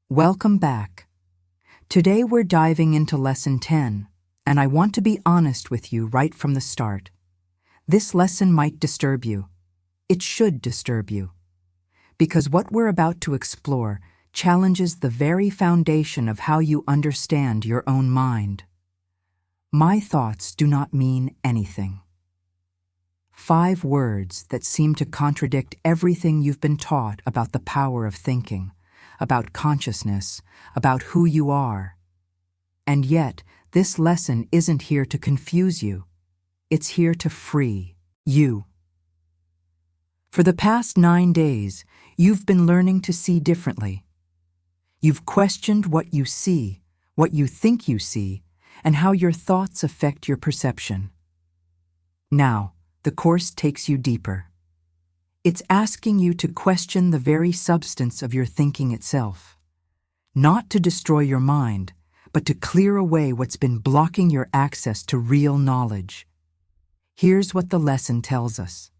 Welcome back. Today we're diving into Lesson 10, and I want to be honest with you right from the start. This lesson might disturb you. It should disturb you. Because what we're about to explore challenges the very foundation of how you understand your own mind. My thoughts do not mean anything. 5 words that seem to contradict everything you've been taught about the power of thinking, about consciousness, about who you are. And yet, this lesson isn't here to confuse you. It's here to free you. For the past 9 days, you've been learning to see differently. You've questioned what you see, what you think you see, and how your thoughts affect your perception. Now, the course takes you deeper. It's asking you to question the very substance of your thinking itself. Not to destroy your mind, but to clear away what's been blocking your access to real knowledge. Here's what the lesson tells us.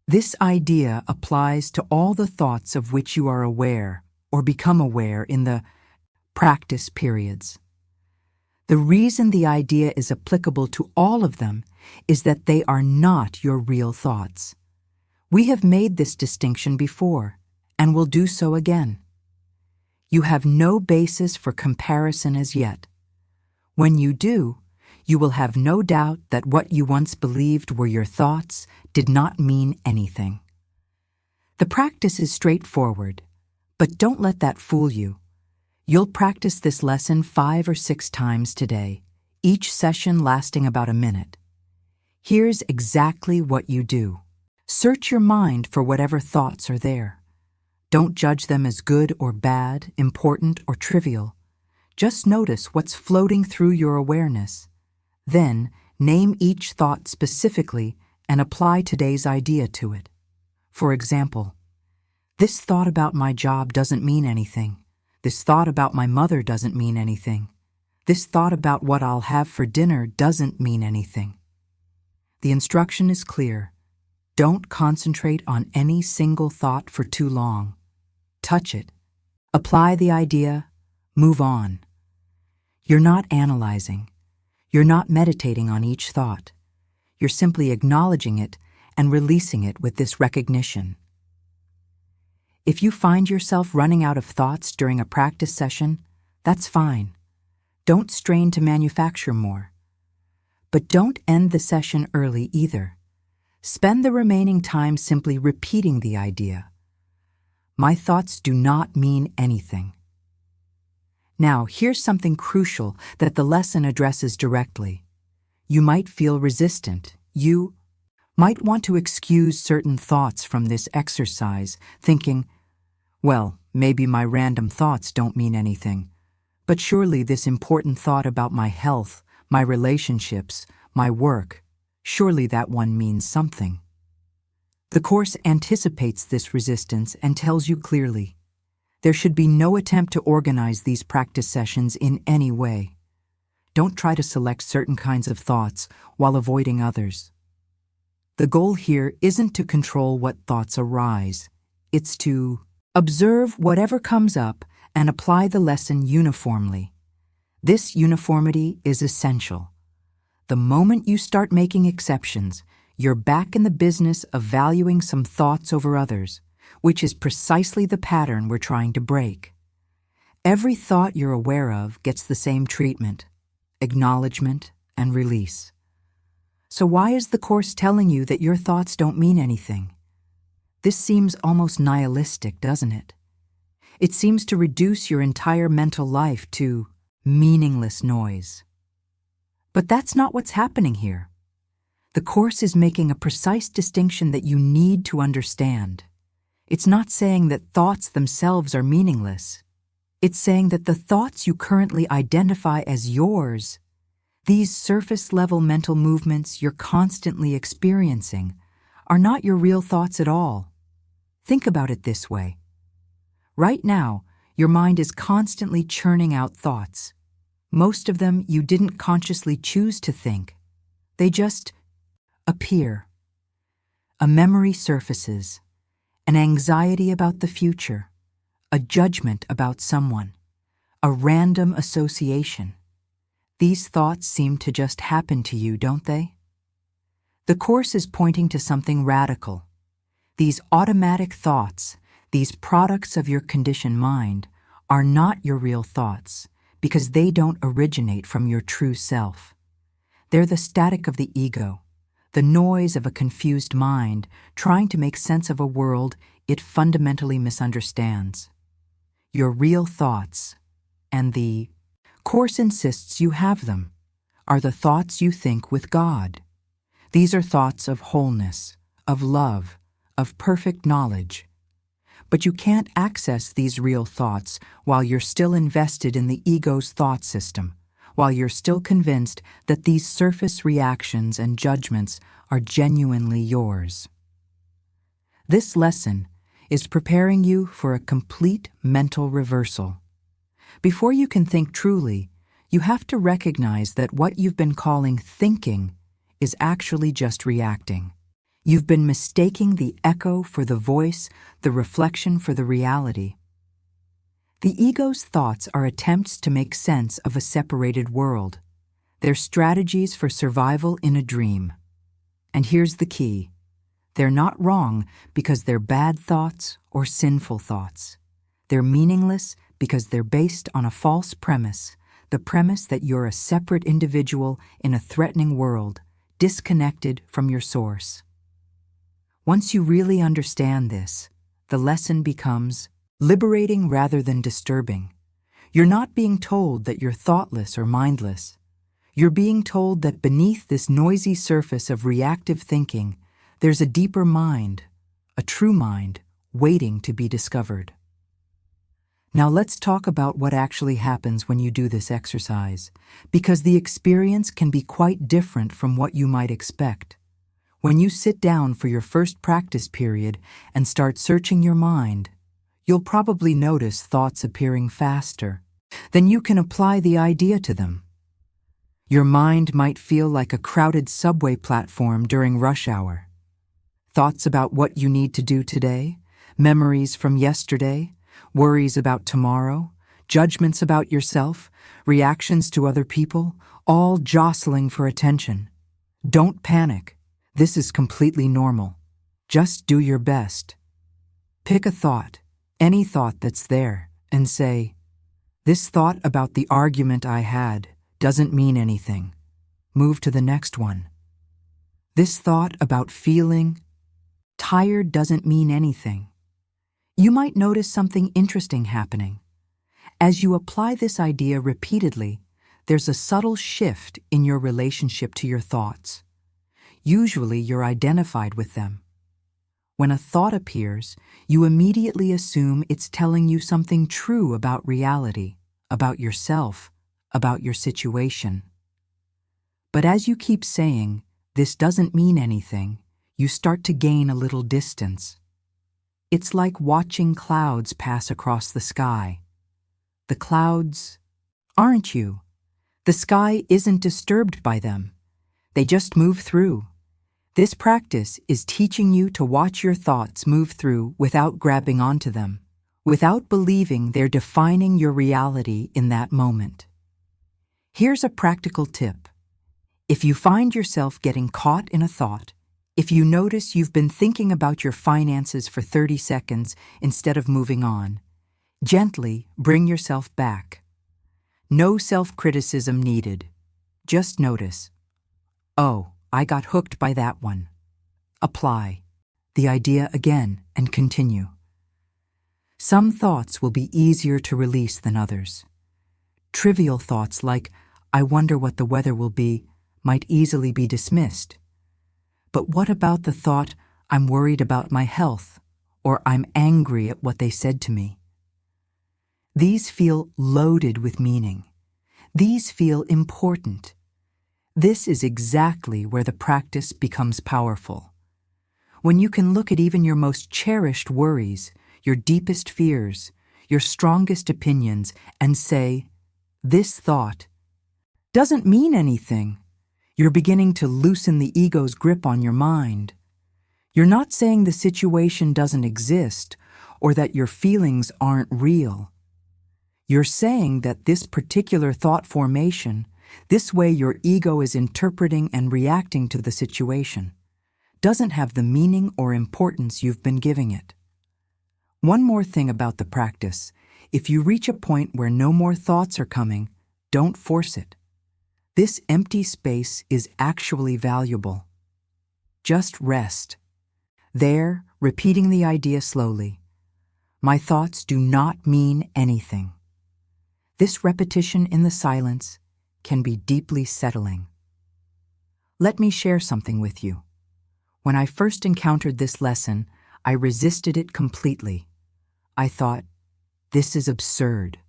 This idea applies to all the thoughts of which you are aware or become aware in the practice periods. The reason the idea is applicable to all of them is that they are not your real thoughts. We have made this distinction before, and will do so again. You have no basis for comparison as yet. When you do, you will have no doubt that what you once believed were your thoughts did not mean anything. The practice is straightforward, but don't let that fool you. You'll practice this lesson 5 or 6 times today, each session lasting about a minute. Here's exactly what you do. Search your mind for whatever thoughts are there. Don't judge them as good or bad, important or trivial. Just notice what's floating through your awareness. Then, name each thought specifically and apply today's idea to it. For example, this thought about my job doesn't mean anything. This thought about my mother doesn't mean anything. This thought about what I'll have for dinner doesn't mean anything. The instruction is clear. Don't concentrate on any single thought for too long. Touch it. Apply the idea. Move on. You're not analyzing. You're not meditating on each thought. You're simply acknowledging it and releasing it with this recognition. If you find yourself running out of thoughts during a practice session, that's fine. Don't strain to manufacture more. But don't end the session early either. Spend the remaining time simply repeating the idea. My thoughts do not mean anything. Now, here's something crucial that the lesson addresses directly. You might feel resistant. You might want to excuse certain thoughts from this exercise, thinking, well, maybe my random thoughts don't mean anything, but surely this important thought about my health, my relationships, my work, surely that one means something. The Course anticipates this resistance and tells you clearly, there should be no attempt to organize these practice sessions in any way. Don't try to select certain kinds of thoughts while avoiding others. The goal here isn't to control what thoughts arise. It's to observe whatever comes up and apply the lesson uniformly. This uniformity is essential. The moment you start making exceptions, you're back in the business of valuing some thoughts over others, which is precisely the pattern we're trying to break. Every thought you're aware of gets the same treatment, acknowledgement, and release. So why is the Course telling you that your thoughts don't mean anything? This seems almost nihilistic, doesn't it? It seems to reduce your entire mental life to meaningless noise. But that's not what's happening here. The Course is making a precise distinction that you need to understand. It's not saying that thoughts themselves are meaningless. It's saying that the thoughts you currently identify as yours, these surface-level mental movements you're constantly experiencing, are not your real thoughts at all. Think about it this way. Right now, your mind is constantly churning out thoughts. Most of them you didn't consciously choose to think. They just appear. A memory surfaces, an anxiety about the future, a judgment about someone, a random association. These thoughts seem to just happen to you, don't they? The Course is pointing to something radical. These automatic thoughts, these products of your conditioned mind, are not your real thoughts because they don't originate from your true self. They're the static of the ego, the noise of a confused mind trying to make sense of a world it fundamentally misunderstands. Your real thoughts, and the Course insists you have them, are the thoughts you think with God. These are thoughts of wholeness, of love, of perfect knowledge. But you can't access these real thoughts while you're still invested in the ego's thought system, while you're still convinced that these surface reactions and judgments are genuinely yours. This lesson is preparing you for a complete mental reversal. Before you can think truly, you have to recognize that what you've been calling thinking is actually just reacting. You've been mistaking the echo for the voice, the reflection for the reality. The ego's thoughts are attempts to make sense of a separated world. They're strategies for survival in a dream. And here's the key. They're not wrong because they're bad thoughts or sinful thoughts. They're meaningless because they're based on a false premise, the premise that you're a separate individual in a threatening world, disconnected from your source. Once you really understand this, the lesson becomes liberating rather than disturbing. You're not being told that you're thoughtless or mindless. You're being told that beneath this noisy surface of reactive thinking, there's a deeper mind, a true mind, waiting to be discovered. Now let's talk about what actually happens when you do this exercise, because the experience can be quite different from what you might expect. When you sit down for your first practice period and start searching your mind, you'll probably notice thoughts appearing faster. Then you can apply the idea to them. Your mind might feel like a crowded subway platform during rush hour. Thoughts about what you need to do today, memories from yesterday, worries about tomorrow, judgments about yourself, reactions to other people, all jostling for attention. Don't panic. This is completely normal. Just do your best. Pick a thought, any thought that's there, and say, "This thought about the argument I had doesn't mean anything." Move to the next one. "This thought about feeling tired doesn't mean anything." You might notice something interesting happening. As you apply this idea repeatedly, there's a subtle shift in your relationship to your thoughts. Usually you're identified with them. When a thought appears, you immediately assume it's telling you something true about reality, about yourself, about your situation. But as you keep saying, "This doesn't mean anything," you start to gain a little distance. It's like watching clouds pass across the sky. The clouds aren't you. The sky isn't disturbed by them. They just move through. This practice is teaching you to watch your thoughts move through without grabbing onto them, without believing they're defining your reality in that moment. Here's a practical tip. If you find yourself getting caught in a thought, if you notice you've been thinking about your finances for 30 seconds instead of moving on, gently bring yourself back. No self-criticism needed. Just notice, "Oh, I got hooked by that one." Apply the idea again and continue. Some thoughts will be easier to release than others. Trivial thoughts like, "I wonder what the weather will be," might easily be dismissed. But what about the thought, "I'm worried about my health," or "I'm angry at what they said to me"? These feel loaded with meaning. These feel important. This is exactly where the practice becomes powerful. When you can look at even your most cherished worries, your deepest fears, your strongest opinions, and say, "This thought doesn't mean anything," you're beginning to loosen the ego's grip on your mind. You're not saying the situation doesn't exist or that your feelings aren't real. You're saying that this particular thought formation, this way your ego is interpreting and reacting to the situation, doesn't have the meaning or importance you've been giving it. One more thing about the practice. If you reach a point where no more thoughts are coming, don't force it. This empty space is actually valuable. Just rest. There, repeating the idea slowly. My thoughts do not mean anything. This repetition in the silence can be deeply settling. Let me share something with you. When I first encountered this lesson, I resisted it completely. I thought, this is absurd.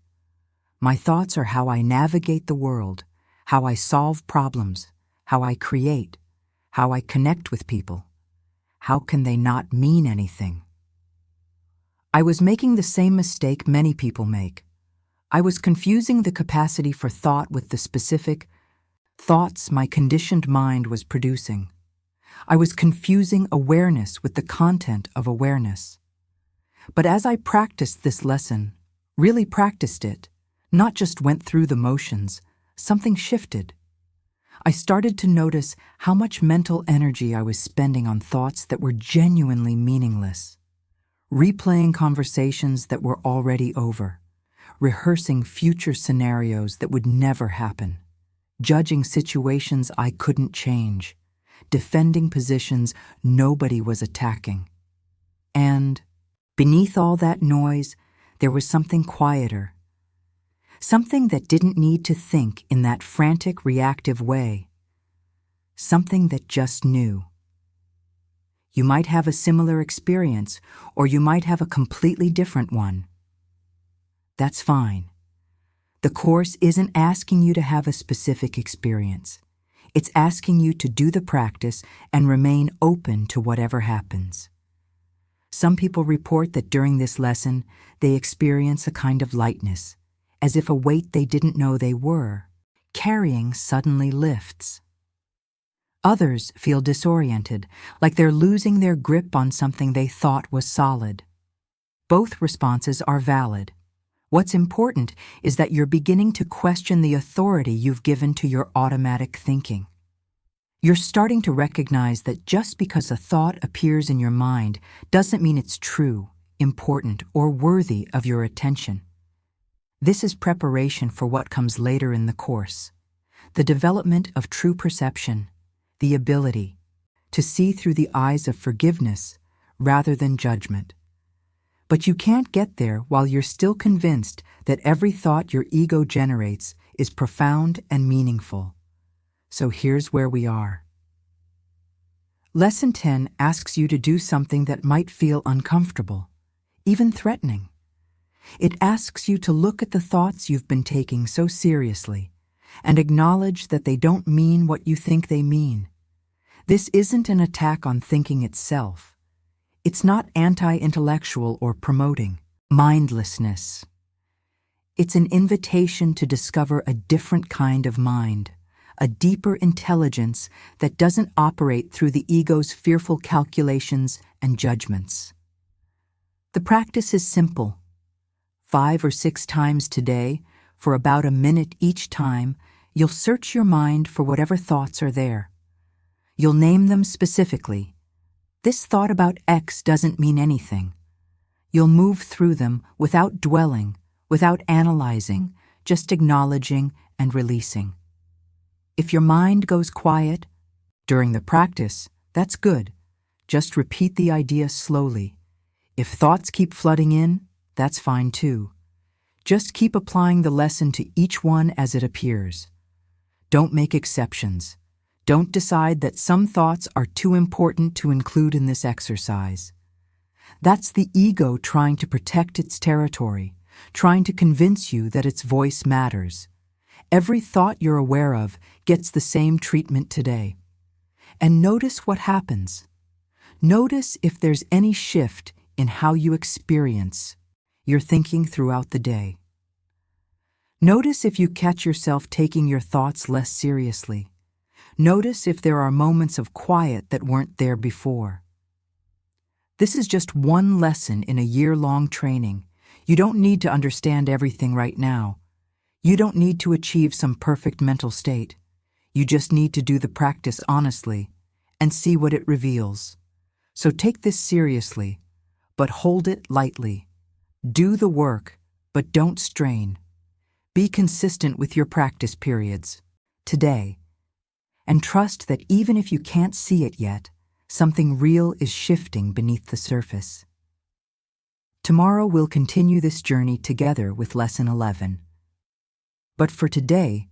My thoughts are how I navigate the world, how I solve problems, how I create, how I connect with people. How can they not mean anything? I was making the same mistake many people make. I was confusing the capacity for thought with the specific thoughts my conditioned mind was producing. I was confusing awareness with the content of awareness. But as I practiced this lesson, really practiced it, not just went through the motions, something shifted. I started to notice how much mental energy I was spending on thoughts that were genuinely meaningless, replaying conversations that were already over, rehearsing future scenarios that would never happen, judging situations I couldn't change, defending positions nobody was attacking. And beneath all that noise, there was something quieter, something that didn't need to think in that frantic, reactive way, something that just knew. You might have a similar experience, or you might have a completely different one. That's fine. The Course isn't asking you to have a specific experience. It's asking you to do the practice and remain open to whatever happens. Some people report that during this lesson, they experience a kind of lightness, as if a weight they didn't know they were carrying suddenly lifts. Others feel disoriented, like they're losing their grip on something they thought was solid. Both responses are valid. What's important is that you're beginning to question the authority you've given to your automatic thinking. You're starting to recognize that just because a thought appears in your mind doesn't mean it's true, important, or worthy of your attention. This is preparation for what comes later in the Course, the development of true perception, the ability to see through the eyes of forgiveness rather than judgment. But you can't get there while you're still convinced that every thought your ego generates is profound and meaningful. So here's where we are. Lesson 10 asks you to do something that might feel uncomfortable, even threatening. It asks you to look at the thoughts you've been taking so seriously and acknowledge that they don't mean what you think they mean. This isn't an attack on thinking itself. It's not anti-intellectual or promoting mindlessness. It's an invitation to discover a different kind of mind, a deeper intelligence that doesn't operate through the ego's fearful calculations and judgments. The practice is simple. 5 or 6 times today, for about a minute each time, you'll search your mind for whatever thoughts are there. You'll name them specifically. This thought about X doesn't mean anything. You'll move through them without dwelling, without analyzing, just acknowledging and releasing. If your mind goes quiet during the practice, that's good. Just repeat the idea slowly. If thoughts keep flooding in, that's fine too. Just keep applying the lesson to each one as it appears. Don't make exceptions. Don't decide that some thoughts are too important to include in this exercise. That's the ego trying to protect its territory, trying to convince you that its voice matters. Every thought you're aware of gets the same treatment today. And notice what happens. Notice if there's any shift in how you experience your thinking throughout the day. Notice if you catch yourself taking your thoughts less seriously. Notice if there are moments of quiet that weren't there before. This is just one lesson in a year-long training. You don't need to understand everything right now. You don't need to achieve some perfect mental state. You just need to do the practice honestly and see what it reveals. So take this seriously, but hold it lightly. Do the work, but don't strain. Be consistent with your practice periods, today, and trust that even if you can't see it yet, something real is shifting beneath the surface. Tomorrow we'll continue this journey together with Lesson 11. But for today,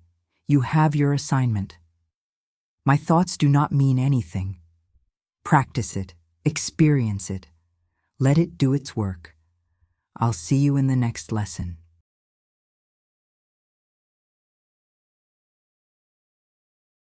you have your assignment. My thoughts do not mean anything. Practice it, experience it. Let it do its work. I'll see you in the next lesson.